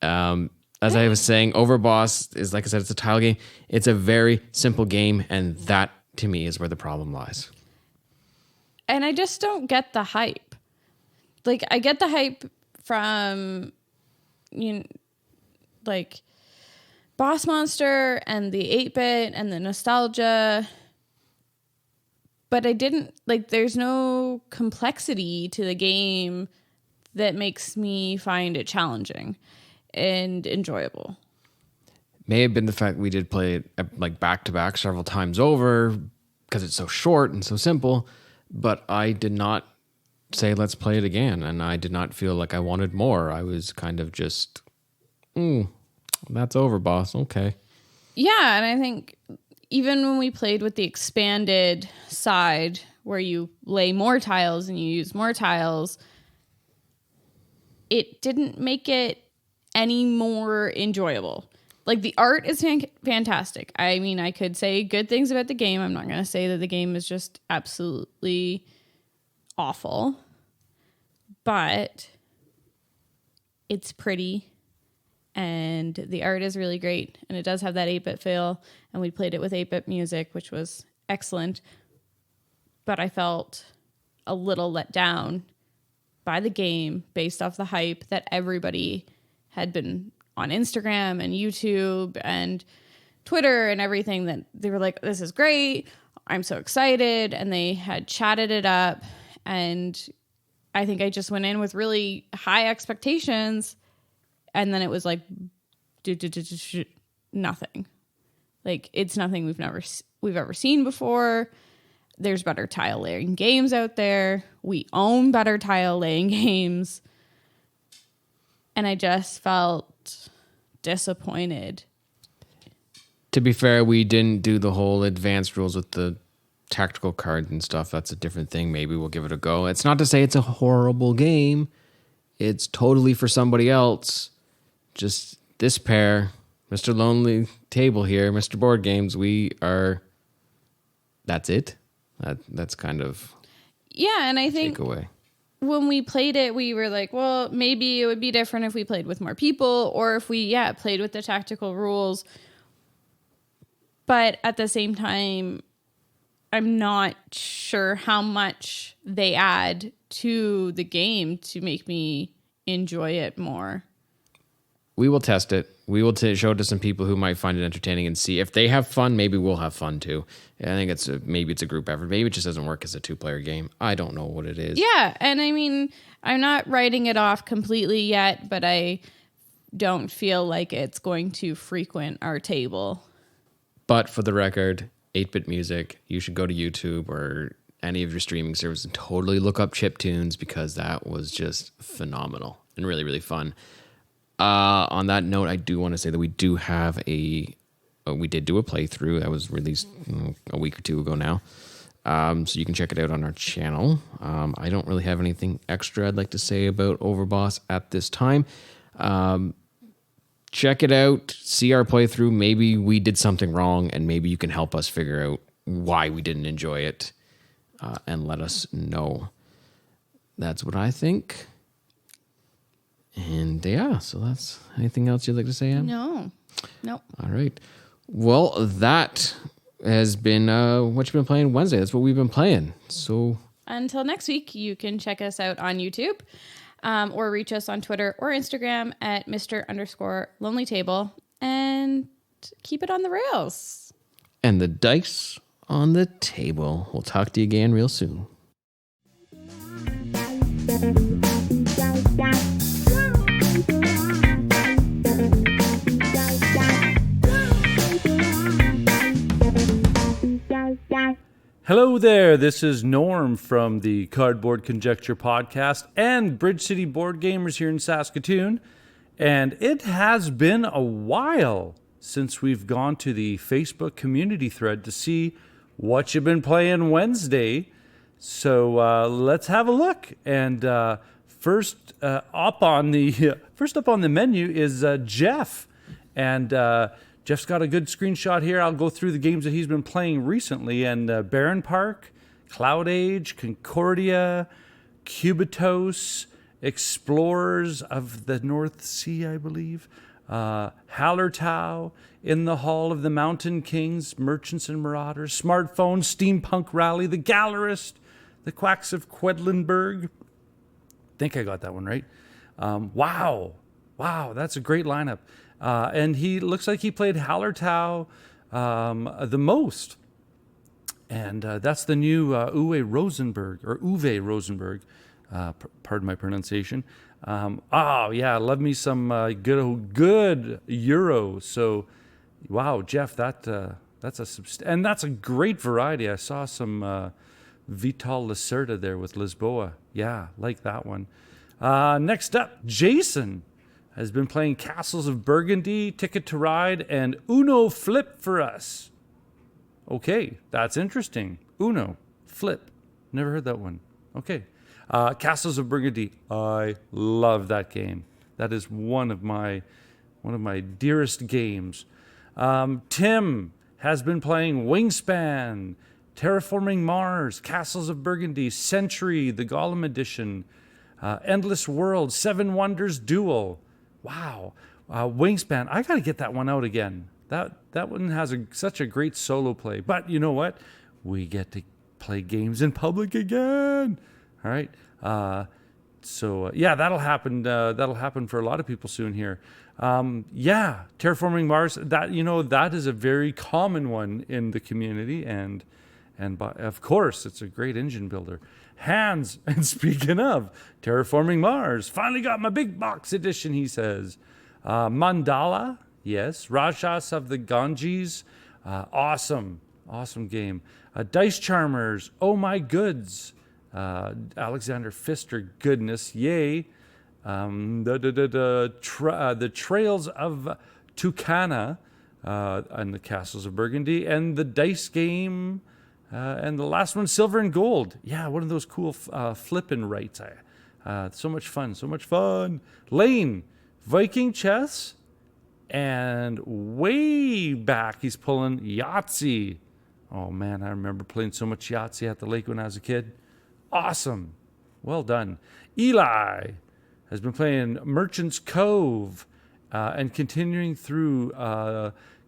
As I was saying, Overboss is, like I said, it's a tile game. It's a very simple game, and that, to me, is where the problem lies. And I just don't get the hype. Like, I get the hype from, like, Boss Monster and the 8-bit and the nostalgia. But I didn't, like, there's no complexity to the game that makes me find it challenging and enjoyable. May have been the fact we did play it like back to back several times over because it's so short and so simple, but I did not say let's play it again, and I did not feel like I wanted more. I was kind of just, that's over, boss. Okay. Yeah, and I think even when we played with the expanded side where you lay more tiles and you use more tiles, it didn't make it any more enjoyable. Like, the art is fantastic. I mean, I could say good things about the game. I'm not going to say that the game is just absolutely awful, but it's pretty and the art is really great, and it does have that 8-bit feel, and we played it with 8-bit music, which was excellent, but I felt a little let down by the game based off the hype that everybody had been on Instagram and YouTube and Twitter and everything, that they were like, this is great, I'm so excited, and they had chatted it up, and I think I just went in with really high expectations, and then it was like nothing. Like, it's nothing we've ever seen before. There's better tile laying games out there. We own better tile laying games. And I just felt disappointed. To be fair, we didn't do the whole advanced rules with the tactical cards and stuff. That's a different thing. Maybe we'll give it a go. It's not to say it's a horrible game. It's totally for somebody else. Just this pair, Mr. Lonely Table here, Mr. Board Games, that's it. That's kind of and I think takeaway. When we played it, we were like, well, maybe it would be different if we played with more people, or if we, played with the tactical rules. But at the same time, I'm not sure how much they add to the game to make me enjoy it more. We will test it. We will show it to some people who might find it entertaining and see if they have fun. Maybe we'll have fun too. I think maybe it's a group effort. Maybe it just doesn't work as a 2-player game. I don't know what it is. Yeah, and I mean, I'm not writing it off completely yet, but I don't feel like it's going to frequent our table. But for the record, 8-bit music, you should go to YouTube or any of your streaming services and totally look up chiptunes, because that was just phenomenal and really, really fun. On that note, I do want to say that we do have we did do a playthrough that was released a week or two ago now. So you can check it out on our channel. I don't really have anything extra I'd like to say about Overboss at this time. Check it out, see our playthrough. Maybe we did something wrong, and maybe you can help us figure out why we didn't enjoy it, and let us know. That's what I think. And so that's anything else you'd like to say, Em? No. Nope. All right. Well, that has been What You Been Playing Wednesday. That's what we've been playing. So until next week, you can check us out on YouTube, or reach us on Twitter or Instagram at Mr._Lonely Table, and keep it on the rails. And the dice on the table. We'll talk to you again real soon. Hello there, this is Norm from the Cardboard Conjecture podcast and Bridge City Board Gamers here in Saskatoon. And it has been a while since we've gone to the Facebook community thread to see what you've been playing Wednesday. So let's have a look. And First up on the menu is Jeff, and Jeff's got a good screenshot here. I'll go through the games that he's been playing recently, and Baron Park, Cloud Age, Concordia, Cubitos, Explorers of the North Sea, I believe, Hallertau, In the Hall of the Mountain Kings, Merchants and Marauders, Smartphone, Steampunk Rally, The Gallerist, The Quacks of Quedlinburg. I think I got that one right. Wow, that's a great lineup. And he looks like he played Hallertau the most. And that's the new Uwe Rosenberg. Pardon my pronunciation. Love me some good Euro. So, wow, Jeff, that's a great variety. I saw some Vital Lacerda there with Lisboa. Yeah, like that one. Next up, Jayson has been playing Castles of Burgundy, Ticket to Ride, and Uno Flip for us. Okay, that's interesting. Uno Flip. Never heard that one. Okay. Castles of Burgundy. I love that game. That is one of my dearest games. Tim has been playing Wingspan, Terraforming Mars, Castles of Burgundy, Century, the Gollum edition, Endless World, Seven Wonders Duel. Wow. Wingspan. I got to get that one out again. That one has such a great solo play. But you know what? We get to play games in public again. All right. That'll happen. That'll happen for a lot of people soon here. Terraforming Mars. That is a very common one in the community, and of course, it's a great engine builder. Hans, and speaking of Terraforming Mars, finally got my big box edition. He says, Mandala. Yes, Rajas of the Ganges. Awesome game. Dice Charmers. Oh My Goods. Alexander Pfister, goodness, yay. The Trails of Tucana and the Castles of Burgundy, and the Dice Game, and the last one, Silver and Gold. Yeah, one of those cool flippin' rights. So much fun. Lane, Viking Chess, and way back he's pulling Yahtzee. Oh man, I remember playing so much Yahtzee at the lake when I was a kid. Awesome. Well done. Eli has been playing Merchant's Cove and continuing through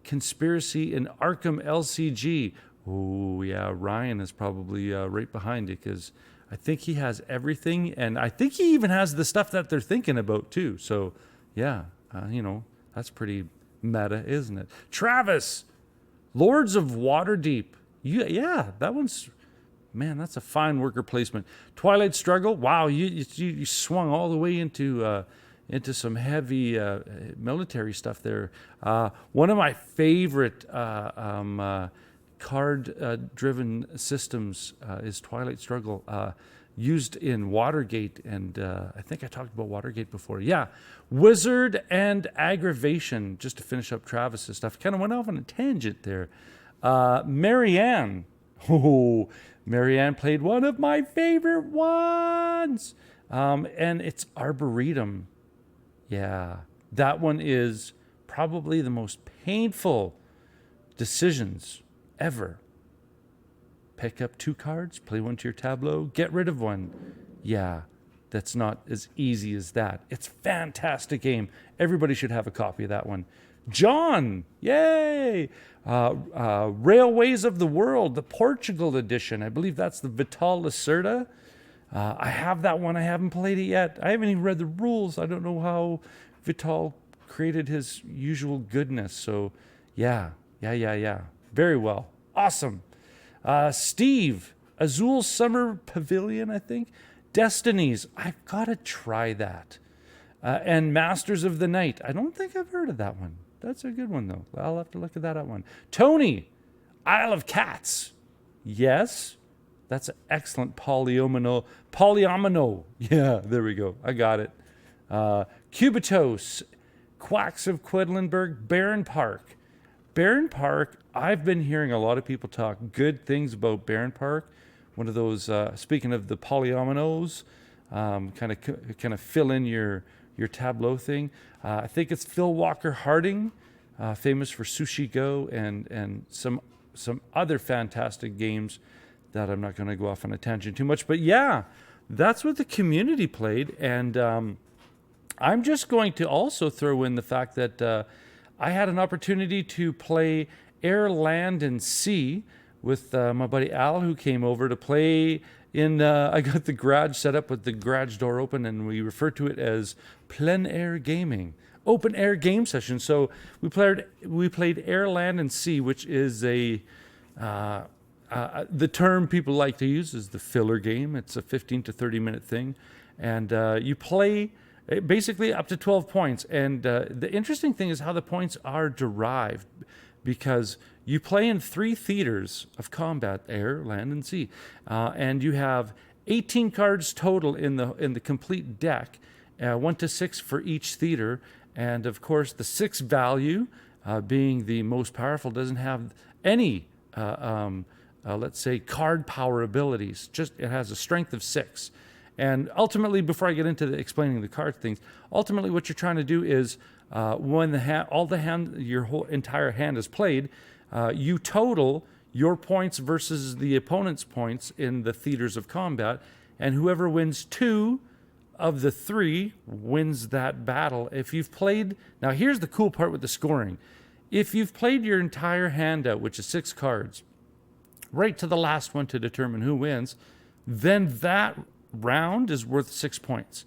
Conspiracy in Arkham LCG. Oh, yeah, Ryan is probably right behind you because I think he has everything, and I think he even has the stuff that they're thinking about, too. So, yeah, that's pretty meta, isn't it? Travis, Lords of Waterdeep. Yeah, that one's... Man, that's a fine worker placement. Twilight Struggle. Wow, you swung all the way into some heavy military stuff there. One of my favorite card-driven systems is Twilight Struggle, used in Watergate, and I think I talked about Watergate before. Yeah, Wizard and Aggravation. Just to finish up Travis's stuff. Kind of went off on a tangent there. Marianne. Oh. Marianne played one of my favorite ones, and it's Arboretum. Yeah, that one is probably the most painful decisions ever. Pick up 2 cards, play one to your tableau, get rid of one. Yeah, that's not as easy as that. It's a fantastic game. Everybody should have a copy of that one. John, yay! Railways of the World, the Portugal edition. I believe that's the Vital Lacerda. I have that one. I haven't played it yet. I haven't even read the rules. I don't know how Vital created his usual goodness. So, yeah. Very well. Awesome. Steve, Azul Summer Pavilion, I think. Destinies. I've got to try that. And Masters of the Night. I don't think I've heard of that one. That's a good one, though. I'll have to look at that one. Tony, Isle of Cats. Yes, that's an excellent polyomino. Yeah, there we go. I got it. Cubitos, Quacks of Quedlinburg, Baron Park. Baron Park, I've been hearing a lot of people talk good things about Baron Park. One of those, speaking of the polyominoes, kind of fill in your tableau thing. I think it's Phil Walker Harding, famous for Sushi Go and some other fantastic games that I'm not going to go off on a tangent too much. But yeah, that's what the community played. And I'm just going to also throw in the fact that I had an opportunity to play Air, Land, and Sea with my buddy Al, who came over to play in, I got the garage set up with the garage door open, and we refer to it as plein air gaming, open air game session. So we played Air, Land, and Sea, which is the term people like to use is the filler game. It's a 15 to 30 minute thing, and you play basically up to 12 points. And the interesting thing is how the points are derived, because you play in 3 theaters of combat: air, land, and sea, and you have 18 cards total in the complete deck, 1 to 6 for each theater. And of course, the 6 value, being the most powerful, doesn't have any let's say card power abilities. Just it has a strength of 6. And ultimately, before I get into explaining the card things, ultimately what you're trying to do is when your whole entire hand is played, you total your points versus the opponent's points in the theaters of combat, and whoever wins 2 of the 3 wins that battle. If you've played, now here's the cool part with the scoring. If you've played your entire hand out, which is 6 cards, right to the last one to determine who wins, then that round is worth 6 points.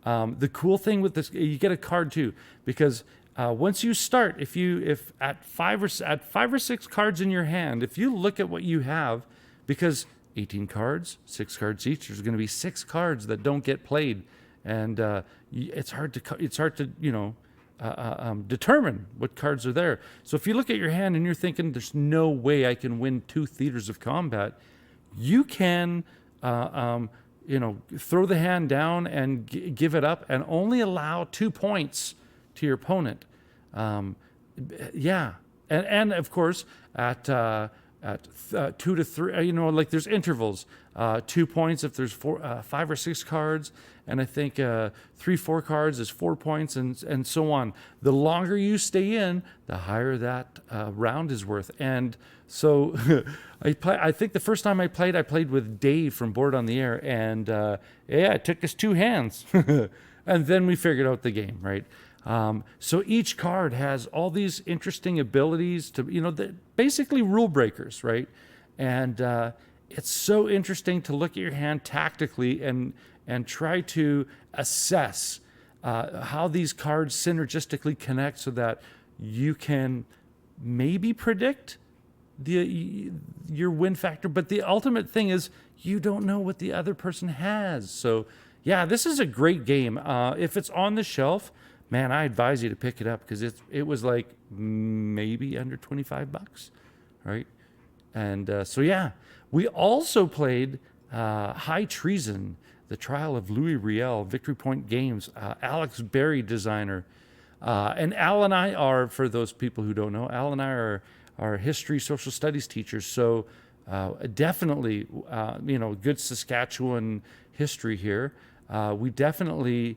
The cool thing with this, you get a card too, because once you start, if at 5 or 6 cards in your hand, if you look at what you have, because 18 cards, 6 cards each, there's going to be 6 cards that don't get played, and it's hard to determine what cards are there. So if you look at your hand and you're thinking, there's no way I can win 2 theaters of combat, you can throw the hand down and give it up and only allow 2 points to your opponent. And of course at 2 to 3, like there's intervals, 2 points if there's 5 or 6 cards, and I think 3-4 cards is 4 points, and so on. The longer you stay in, the higher that round is worth. And so I think the first time I played with Dave from Board on the Air, and it took us 2 hands, and then we figured out the game, right? So each card has all these interesting abilities to, basically rule breakers, right? And it's so interesting to look at your hand tactically and try to assess how these cards synergistically connect so that you can maybe predict your win factor. But the ultimate thing is you don't know what the other person has. So yeah, this is a great game. If it's on the shelf, man, I advise you to pick it up, because it was like maybe under $25, right? And so yeah, we also played High Treason, the Trial of Louis Riel, Victory Point Games, Alex Berry designer. And Al and I are, for those people who don't know, Al and I are history, social studies teachers. So definitely, good Saskatchewan history here. We definitely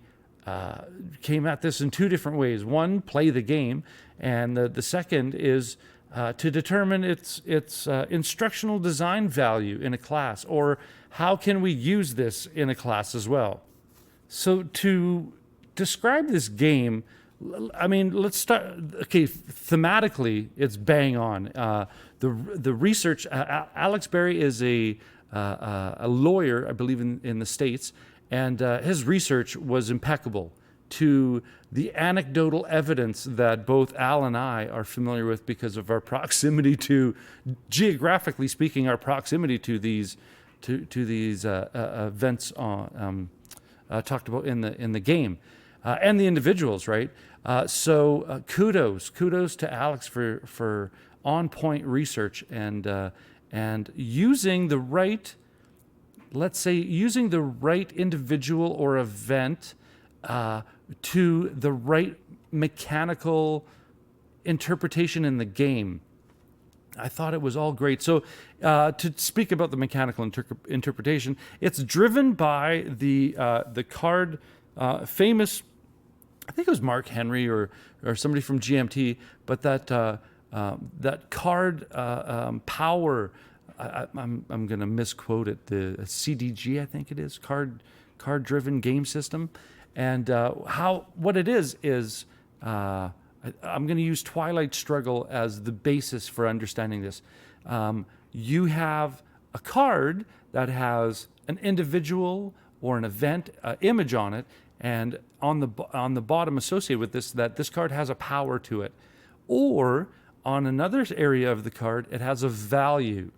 came at this in 2 different ways. One, play the game, and the second is to determine its instructional design value in a class, or how can we use this in a class as well. So to describe this game, I mean, let's start. Okay, thematically, it's bang on. The research. Alex Berry is a lawyer, I believe, in the States. And his research was impeccable, to the anecdotal evidence that both Al and I are familiar with because of our proximity to, geographically speaking, our proximity to these events talked about in the game, and the individuals, right? So kudos to Alex for on-point research and using the right. Let's say using the right individual or event to the right mechanical interpretation in the game. I thought it was all great. So to speak about the mechanical interpretation, it's driven by the card famous, I think it was Mark Henry or somebody from GMT, but that card power, I'm going to misquote it, the CDG, I think it is, card driven game system. And what it is I'm going to use Twilight Struggle as the basis for understanding this. You have a card that has an individual or an event image on it, and on the bottom associated with this, that this card has a power to it. Or on another area of the card, it has a value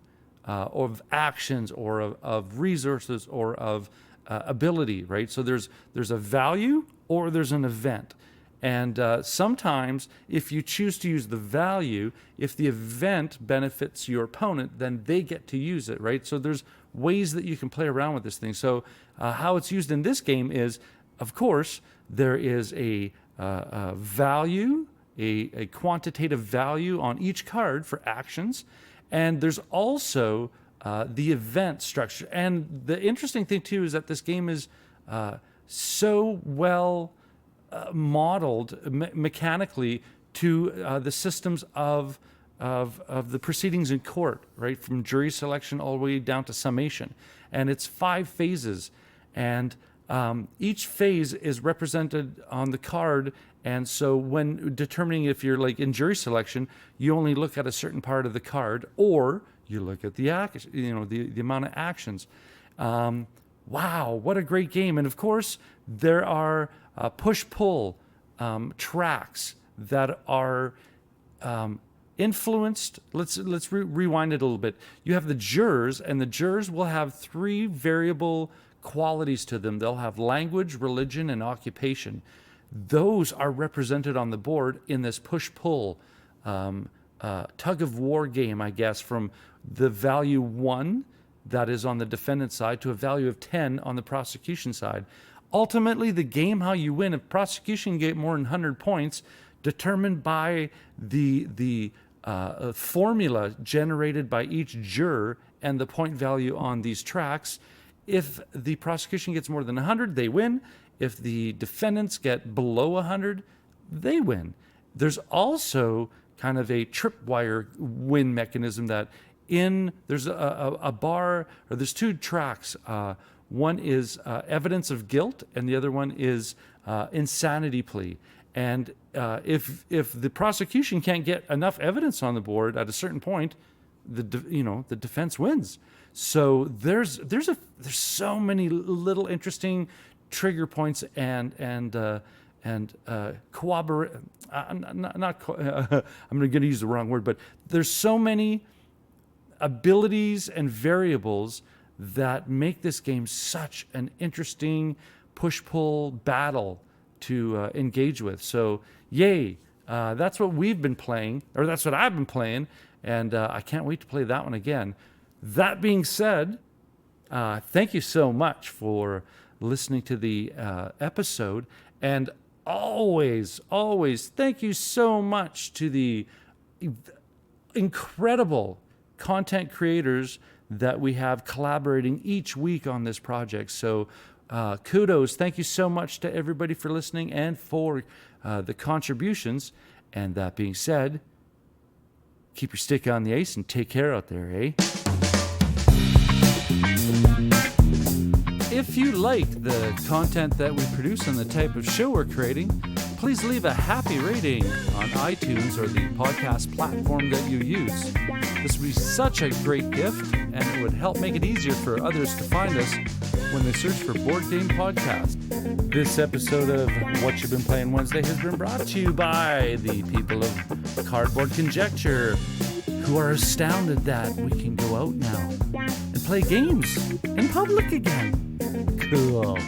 of actions or of resources or of ability, right? So there's a value or there's an event. And sometimes if you choose to use the value, if the event benefits your opponent, then they get to use it, right? So there's ways that you can play around with this thing. So how it's used in this game is, of course, there is a value, a quantitative value on each card for actions. And there's also the event structure. And the interesting thing, too, is that this game is so well modeled mechanically to the systems of the proceedings in court, right? From jury selection all the way down to summation. And it's 5 phases. And each phase is represented on the card. And so when determining if you're like in jury selection, you only look at a certain part of the card, or you look at the amount of actions. Wow, what a great game. And of course, there are push-pull tracks that are influenced. Let's rewind it a little bit. You have the jurors, and the jurors will have 3 variable qualities to them. They'll have language, religion, and occupation. Those are represented on the board in this push-pull tug-of-war game, I guess, from the value 1 that is on the defendant's side to a value of 10 on the prosecution side. Ultimately, the game, how you win, if prosecution get more than 100 points, determined by the formula generated by each juror and the point value on these tracks. If the prosecution gets more than 100, they win. If the defendants get below 100, they win. There's also kind of a tripwire win mechanism that there's a bar, or there's 2 tracks. One is evidence of guilt, and the other one is insanity plea. And if the prosecution can't get enough evidence on the board at a certain point, the defense wins. So there's so many little interesting trigger points and corroborate. I'm going to use the wrong word, but there's so many abilities and variables that make this game such an interesting push-pull battle to engage with. So, yay! That's what we've been playing, or that's what I've been playing, and I can't wait to play that one again. That being said, thank you so much for listening to the episode, and always thank you so much to the incredible content creators that we have collaborating each week on this project. So kudos. Thank you so much to everybody for listening and for the contributions. And that being said, keep your stick on the ice and take care out there, eh? If you like the content that we produce and the type of show we're creating, please leave a happy rating on iTunes or the podcast platform that you use. This would be such a great gift, and it would help make it easier for others to find us when they search for Board Game Podcast. This episode of Whatcha Been Playing Wednesday has been brought to you by the people of Cardboard Conjecture, who are astounded that we can go out now and play games in public again. Cool.